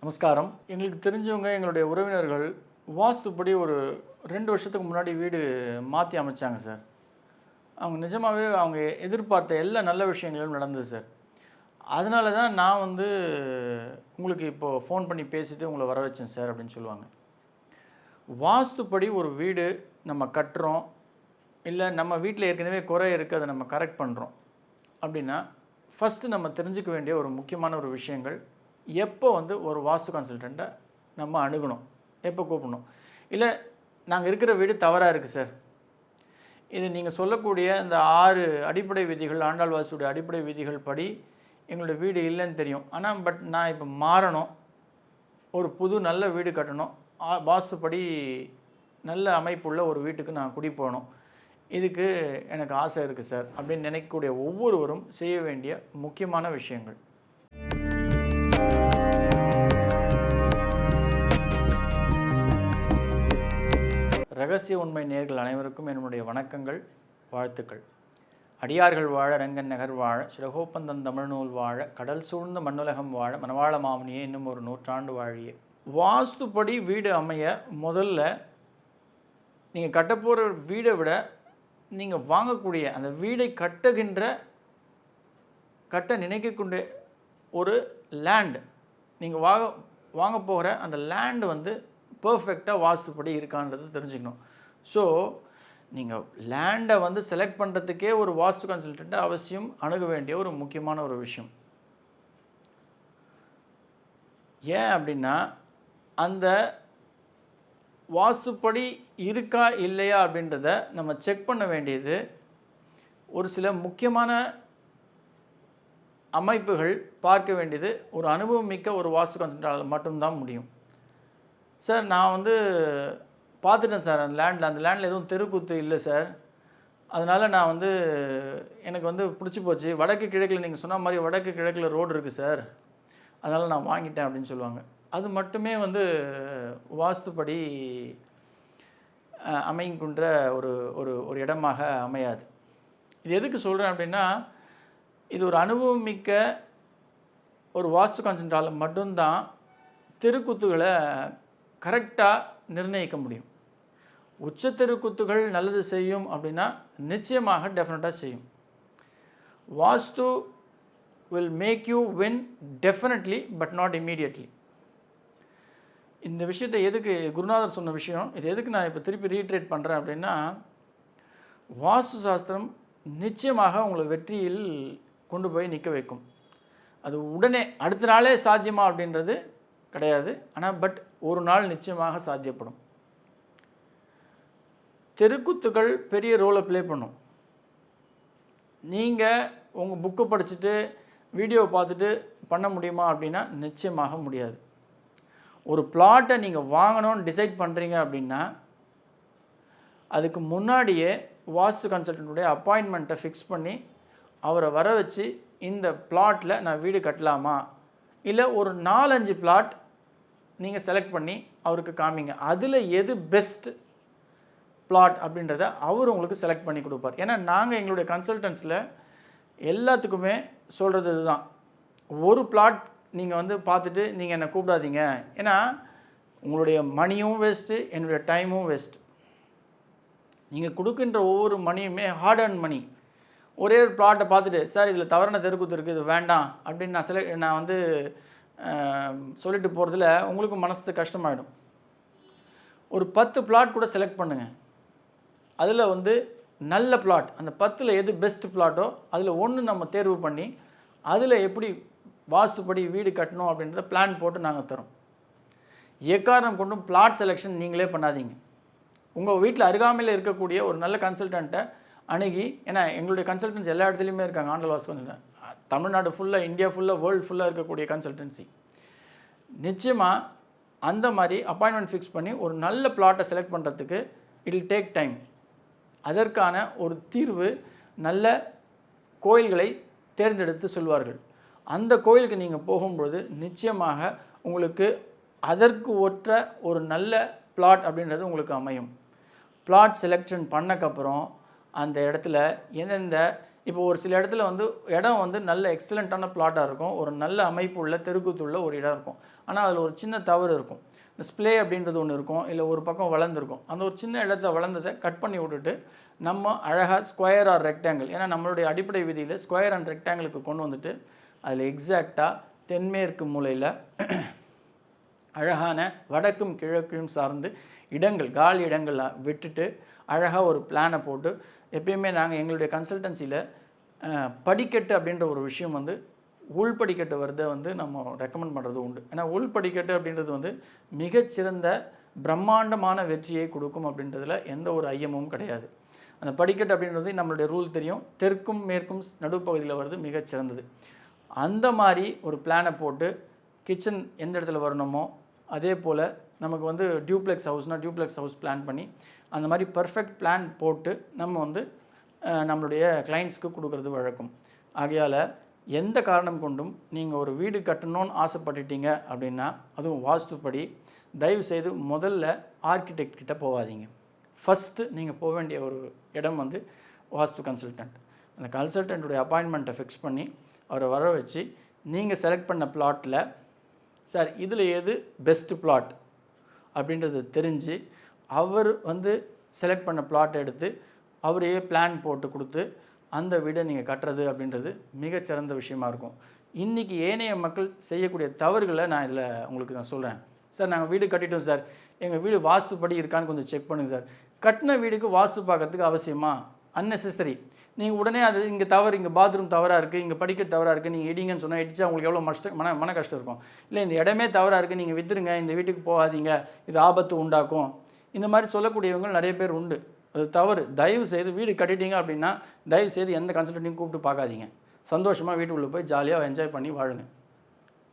நமஸ்காரம். எங்களுக்கு தெரிஞ்சவங்க, எங்களுடைய உறவினர்கள் வாஸ்துப்படி ஒரு 2 வருஷத்துக்கு முன்னாடி வீடு மாற்றி அமைச்சாங்க சார். அவங்க நிஜமாவே அவங்க எதிர்பார்த்த எல்லா நல்ல விஷயங்களும் நடந்தது சார். அதனால தான் நான் உங்களுக்கு இப்போது ஃபோன் பண்ணி பேசிட்டு உங்களை வர வச்சேன் சார் அப்படின்னு சொல்லுவாங்க. வாஸ்துப்படி ஒரு வீடு நம்ம கட்டுறோம், இல்லை நம்ம வீட்டில் ஏற்கனவே குறை இருக்குது, அதை நம்ம கரெக்ட் பண்ணுறோம் அப்படின்னா ஃபஸ்ட்டு நம்ம தெரிஞ்சுக்க வேண்டிய ஒரு முக்கியமான ஒரு விஷயங்கள், எப்போ ஒரு வாஸ்து கன்சல்டண்ட்டை நம்ம அணுகணும், எப்போ கூப்பிடணும். இல்லை நாங்கள் இருக்கிற வீடு தவறாக இருக்குது சார், இது நீங்கள் சொல்லக்கூடிய இந்த 6 அடிப்படை விதிகள், ஆண்டாள் வாஸ்துடைய அடிப்படை விதிகள் படி எங்களுடைய வீடு இல்லைன்னு தெரியும், ஆனால் நான் இப்போ மாறணும், ஒரு புது நல்ல வீடு கட்டணும், வாஸ்துப்படி நல்ல அமைப்புள்ள ஒரு வீட்டுக்கு நான் குடி போகணும், இதுக்கு எனக்கு ஆசை இருக்குது சார் அப்படின்னு நினைக்கக்கூடிய ஒவ்வொருவரும் செய்ய வேண்டிய முக்கியமான விஷயங்கள். ரகசிய உண்மை நேயர்கள் அனைவருக்கும் என்னுடைய வணக்கங்கள், வாழ்த்துக்கள். அடியார்கள் வாழ, ரங்கன் நகர் வாழ, சிறகோப்பந்தன் தமிழ்நூல் வாழ, கடல் சூழ்ந்த மண்ணுலகம் வாழ, மணவாள மாமுனியே இன்னும் ஒரு 100 ஆண்டு வாழியே. வாஸ்துப்படி வீடு அமைய முதல்ல நீங்கள் கட்டப்போகிற வீடை விட நீங்கள் வாங்கக்கூடிய அந்த வீடை கட்ட நினைக்கக்கூடிய ஒரு லேண்ட், நீங்கள் வாங்க போகிற அந்த லேண்டு பர்ஃபெக்டாக வாஸ்துப்படி இருக்கான்றது தெரிஞ்சுக்கணும். ஸோ நீங்கள் லேண்டை செலக்ட் பண்ணுறதுக்கே ஒரு வாஸ்து கன்சல்டண்ட்டை அவசியம் அணுக வேண்டிய ஒரு முக்கியமான ஒரு விஷயம். ஏன் அப்படின்னா, அந்த வாஸ்துப்படி இருக்கா இல்லையா அப்படின்றத நம்ம செக் பண்ண வேண்டியது ஒரு சில முக்கியமான அமைப்புகள் பார்க்க வேண்டியது ஒரு அனுபவம் மிக்க ஒரு வாஸ்து கன்சல்டண்டால் மட்டும்தான் முடியும். சார் நான் பார்த்துட்டேன் சார், அந்த லேண்டில் எதுவும் தெருக்கூத்து இல்லை சார், அதனால் நான் எனக்கு பிடிச்சி போச்சு, வடக்கு கிழக்கில் நீங்கள் சொன்ன மாதிரி வடக்கு கிழக்கில் ரோடு இருக்குது சார், அதனால் நான் வாங்கிட்டேன் அப்படின்னு சொல்லுவாங்க. அது மட்டுமே வாஸ்துப்படி அமைக்கின்ற ஒரு ஒரு ஒரு இடமாக அமையாது. இது எதுக்கு சொல்கிறேன் அப்படின்னா, இது ஒரு அனுபவம் மிக்க ஒரு வாஸ்து கன்சல்டண்டால் மட்டும்தான் தெருக்கூத்துகளை கரெக்டாக நிர்ணயிக்க முடியும். உச்ச தெருக்கூத்துகள் நல்லது செய்யும் அப்படின்னா நிச்சயமாக டெஃபினட்டாக செய்யும். Vastu will make you win definitely, but not immediately. இந்த விஷயத்தை எதுக்கு குருநாதர் சொன்ன விஷயம், இது எதுக்கு நான் இப்போ திருப்பி ரீட்ரேட் பண்ணுறேன் அப்படின்னா, வாஸ்து சாஸ்திரம் நிச்சயமாக உங்களை வெற்றியில் கொண்டு போய் நிற்க வைக்கும். அது உடனே அடுத்த நாளே சாத்தியமா அப்படின்றது கிடையாது, ஆனால் ஒரு நாள் நிச்சயமாக சாத்தியப்படும். தெருக்கூத்துகள் பெரிய ரோலை ப்ளே பண்ணும். நீங்கள் உங்கள் புக்கை படிச்சுட்டு வீடியோ பார்த்துட்டு பண்ண முடியுமா அப்படின்னா நிச்சயமாக முடியாது. ஒரு பிளாட்டை நீங்கள் வாங்கணும்னு டிசைட் பண்ணுறீங்க அப்படின்னா அதுக்கு முன்னாடியே வாஸ்து கன்சல்டன்ட்டுடைய அப்பாயின்மெண்ட்டை ஃபிக்ஸ் பண்ணி அவரை வர வச்சு, இந்த பிளாட்டில் நான் வீடு கட்டலாமா, இல்லை ஒரு 4-5 பிளாட் நீங்கள் செலக்ட் பண்ணி அவருக்கு காமிங்க, அதில் எது பெஸ்ட் பிளாட் அப்படின்றத அவர் உங்களுக்கு செலக்ட் பண்ணி கொடுப்பார். ஏன்னா நாங்கள் எங்களுடைய கன்சல்டன்ஸில் எல்லாத்துக்குமே சொல்கிறது இதுதான், ஒரு பிளாட் நீங்கள் பார்த்துட்டு நீங்கள் என்னை கூப்பிடாதீங்க, ஏன்னா உங்களுடைய மணியும் வேஸ்ட்டு, என்னுடைய டைமும் வேஸ்ட். நீங்கள் கொடுக்கின்ற ஒவ்வொரு மணியுமே ஹார்ட் அண்ட் மணி. ஒரே ஒரு பிளாட்டை பார்த்துட்டு சார் இதில் தவறான தெருக்கூத்து இருக்குது, இது வேண்டாம் அப்படின்னு நான் சொல்லிட்டு போகிறதுல உங்களுக்கும் மனசு கஷ்டமாயிடும். ஒரு 10 பிளாட் கூட செலக்ட் பண்ணுங்கள், அதில் நல்ல பிளாட், அந்த 10ல் எது பெஸ்ட் பிளாட்டோ அதில் ஒன்று நம்ம தேர்வு பண்ணி அதில் எப்படி வாஸ்துப்படி வீடு கட்டணும் அப்படின்றத பிளான் போட்டு நாங்கள் தரோம். எக்காரணம் கொண்டும் பிளாட் செலெக்ஷன் நீங்களே பண்ணாதீங்க. உங்கள் வீட்டில் அருகாமையில் இருக்கக்கூடிய ஒரு நல்ல கன்சல்டண்ட்டை அணுகி, ஏன்னா எங்களுடைய கன்சல்டன்ஸ் எல்லா இடத்துலையுமே இருக்காங்க. ஆண்டாள் வாஸ்து கன்சல்டன்ட் தமிழ்நாடு ஃபுல்லாக, இந்தியா ஃபுல்லாக, வேர்ல்டு ஃபுல்லாக இருக்கக்கூடிய கன்சல்டன்சி. நிச்சயமாக அந்த மாதிரி அப்பாயின்மெண்ட் ஃபிக்ஸ் பண்ணி ஒரு நல்ல பிளாட்டை செலக்ட் பண்ணுறதுக்கு இட் வில் டேக் டைம். அதற்கான ஒரு தீர்வு நல்ல கோயில்களை தேர்ந்தெடுத்து சொல்வார்கள். அந்த கோயிலுக்கு நீங்கள் போகும்பொழுது நிச்சயமாக உங்களுக்கு அதற்கு ஒற்ற ஒரு நல்ல பிளாட் அப்படின்றது உங்களுக்கு அமையும். பிளாட் செலெக்ஷன் பண்ணக்கப்புறம் அந்த இடத்துல எந்தெந்த இப்போ ஒரு சில இடத்துல வந்து இடம் வந்து நல்ல எக்ஸலண்ட்டான பிளாட்டாக இருக்கும், ஒரு நல்ல அமைப்பு உள்ள தெருக்கூத்துள்ள ஒரு இடம் இருக்கும். ஆனால் அதில் ஒரு சின்ன தவறு இருக்கும். இந்த ஸ்ப்ளே அப்படின்றது ஒன்று இருக்கும், இல்லை ஒரு பக்கம் வளர்ந்துருக்கும். அந்த ஒரு சின்ன இடத்த வளர்ந்ததை கட் பண்ணி விட்டுட்டு நம்ம அழகாக ஸ்கொயர் ஆர் ரெக்டாங்கிள், ஏன்னா நம்மளுடைய அடிப்படை விதியில் ஸ்கொயர் அண்ட் ரெக்டாங்கிளுக்கு கொண்டு வந்துட்டு அதில் எக்ஸாக்டாக தென்மேற்கு மூலையில் அழகான வடக்கும் கிழக்கும் சார்ந்து இடங்கள் காலி இடங்களை விட்டுட்டு அழகாக ஒரு பிளானை போட்டு, எப்பயுமே நாங்கள் எங்களுடைய கன்சல்டன்சியில் படிக்கட்டு அப்படின்ற ஒரு விஷயம் வந்து உள்படிக்கட்டு வரதை வந்து நம்ம ரெக்கமெண்ட் பண்ணுறது உண்டு. ஏன்னா உள்படிக்கட்டு அப்படின்றது வந்து மிகச்சிறந்த பிரம்மாண்டமான வெற்றியை கொடுக்கும் அப்படின்றதுல எந்த ஒரு ஐயமும் கிடையாது. அந்த படிக்கட்டு அப்படின்றது நம்மளுடைய ரூல் தெரியும், தெற்கும் மேற்கும் நடுப்பகுதியில் வருது மிகச்சிறந்தது. அந்த மாதிரி ஒரு பிளானை போட்டு கிச்சன் எந்த இடத்துல வரணுமோ அதே போல் நமக்கு வந்து டியூப்ளெக்ஸ் ஹவுஸ்னால் டியூப்ளெக்ஸ் ஹவுஸ் பிளான் பண்ணி அந்த மாதிரி பர்ஃபெக்ட் பிளான் போட்டு நம்ம வந்து நம்மளுடைய கிளைண்ட்ஸ்க்கு கொடுக்குறது வழக்கம். ஆகையால் எந்த காரணம் கொண்டும் நீங்கள் ஒரு வீடு கட்டணும்னு ஆசைப்பட்டுட்டீங்க அப்படின்னா, அதுவும் வாஸ்துப்படி, தயவுசெய்து முதல்ல ஆர்கிடெக்ட் கிட்ட போகாதீங்க. ஃபஸ்ட்டு நீங்கள் போக வேண்டிய ஒரு இடம் வந்து வாஸ்து கன்சல்டன்ட். அந்த கன்சல்டண்ட்டுடைய அப்பாயின்மெண்ட்டை ஃபிக்ஸ் பண்ணி அவரை வர வச்சு நீங்கள் செலக்ட் பண்ண பிளாட்டில் சார் இதில் எது பெஸ்ட்டு பிளாட் அப்படின்றது தெரிஞ்சு அவர் வந்து செலக்ட் பண்ண பிளாட் எடுத்து அவரையே பிளான் போட்டு கொடுத்து அந்த வீடை நீங்கள் கட்டுறது அப்படின்றது மிகச்சிறந்த விஷயமா இருக்கும். இன்றைக்கி ஏனைய மக்கள் செய்யக்கூடிய தவறுகளை நான் இதில் உங்களுக்கு நான் சொல்கிறேன். சார் நாங்கள் வீடு கட்டிட்டோம் சார், எங்கள் வீடு வாஸ்துப்படி இருக்கான்னு கொஞ்சம் செக் பண்ணுங்கள் சார். கட்டின வீடுக்கு வாஸ்து பார்க்கறதுக்கு அவசியமா? அன்னெசரி. நீங்கள் உடனே அது இங்கே தவறு, இங்கே பாத்ரூம் தவறாக இருக்குது, இங்கே படிக்கட்டு தவறாக இருக்குது, நீங்கள் இடிங்கன்னு சொன்னால் இடிச்சா உங்களுக்கு எவ்வளோ மன கஷ்டம் இருக்கும். இல்லை இந்த இடமே தவறாக இருக்குது, நீங்கள் விற்றுருங்க, இந்த வீட்டுக்கு போகாதீங்க, இது ஆபத்து உண்டாக்கும், இந்த மாதிரி சொல்லக்கூடியவங்க நிறைய பேர் உண்டு. அது தவறு. தயவு செய்து வீடு கட்டிட்டீங்க அப்படின்னா தயவு செய்து எந்த கன்சல்டன்ட்டையும் கூப்பிட்டு பார்க்காதீங்க. சந்தோஷமாக வீட்டுக்குள்ளே போய் ஜாலியாக என்ஜாய் பண்ணி வாழுங்க.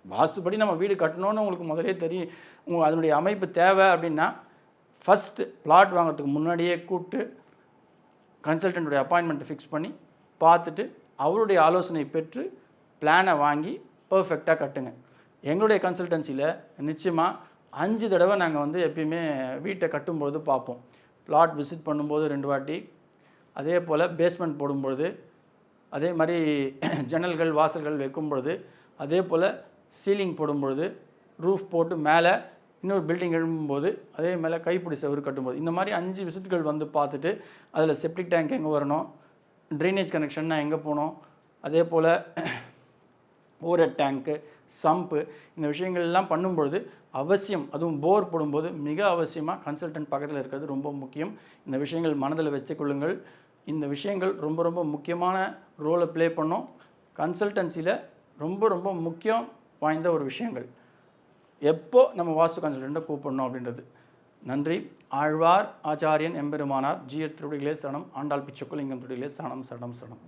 வாஸ்துப்படி நம்ம வீடு கட்டணும்னு உங்களுக்கு முதலே தெரியும், அதனுடைய அமைப்பு தேவை அப்படின்னா ஃபஸ்ட்டு பிளாட் வாங்கிறதுக்கு முன்னாடியே கூப்பிட்டு கன்சல்டண்ட்டுடைய அப்பாயின்மெண்ட்டை ஃபிக்ஸ் பண்ணி பார்த்துட்டு அவருடைய ஆலோசனை பெற்று பிளானை வாங்கி பர்ஃபெக்டாக கட்டுங்க. எங்களுடைய கன்சல்டன்சியில் நிச்சயமாக 5 தடவை நாங்கள் வந்து எப்பயுமே வீட்டை கட்டும்பொழுது பார்ப்போம். பிளாட் விசிட் பண்ணும்போது 2 வாட்டி, அதே போல் பேஸ்மெண்ட் போடும்பொழுது, அதே மாதிரி ஜன்னல்கள் வாசல்கள் வைக்கும்பொழுது, அதே போல் சீலிங் போடும்பொழுது, ரூஃப் போட்டு மேலே இன்னொரு பில்டிங் எழும்பும்போது, அதே மேலே கைப்பிடி செவரு கட்டும்போது, இந்த மாதிரி 5 விசிட்டுகள் வந்து பார்த்துட்டு அதில் செப்டிக் டேங்க் எங்கே வரணும், ட்ரைனேஜ் கனெக்ஷன்னா எங்கே போகணும், அதே போல் ஓவர் டேங்க்கு, சம்பு, இந்த விஷயங்கள்லாம் பண்ணும்பொழுது அவசியம், அதுவும் போர் போடும்போது மிக அவசியமாக கன்சல்டன்ட் பக்கத்தில் இருக்கிறது ரொம்ப முக்கியம். இந்த விஷயங்கள் மனதில் வச்சுக்கொள்ளுங்கள். இந்த விஷயங்கள் ரொம்ப ரொம்ப முக்கியமான ரோலை ப்ளே பண்ணும். கன்சல்டன்சியில் ரொம்ப ரொம்ப முக்கியம் வாய்ந்த ஒரு விஷயங்கள். எப்போ நம்ம வாஸ்து கன்சல்டண்ட்டை கூப்பிடணும் அப்படின்றது. நன்றி. ஆழ்வார் ஆச்சாரியன் எம்பெருமானார் ஜீயர் திருவடிகளே சரணம். ஆண்டாள் பிச்சக்குள் இங்கம் திருவடிகளே சரணம் சரணம் சரணம்.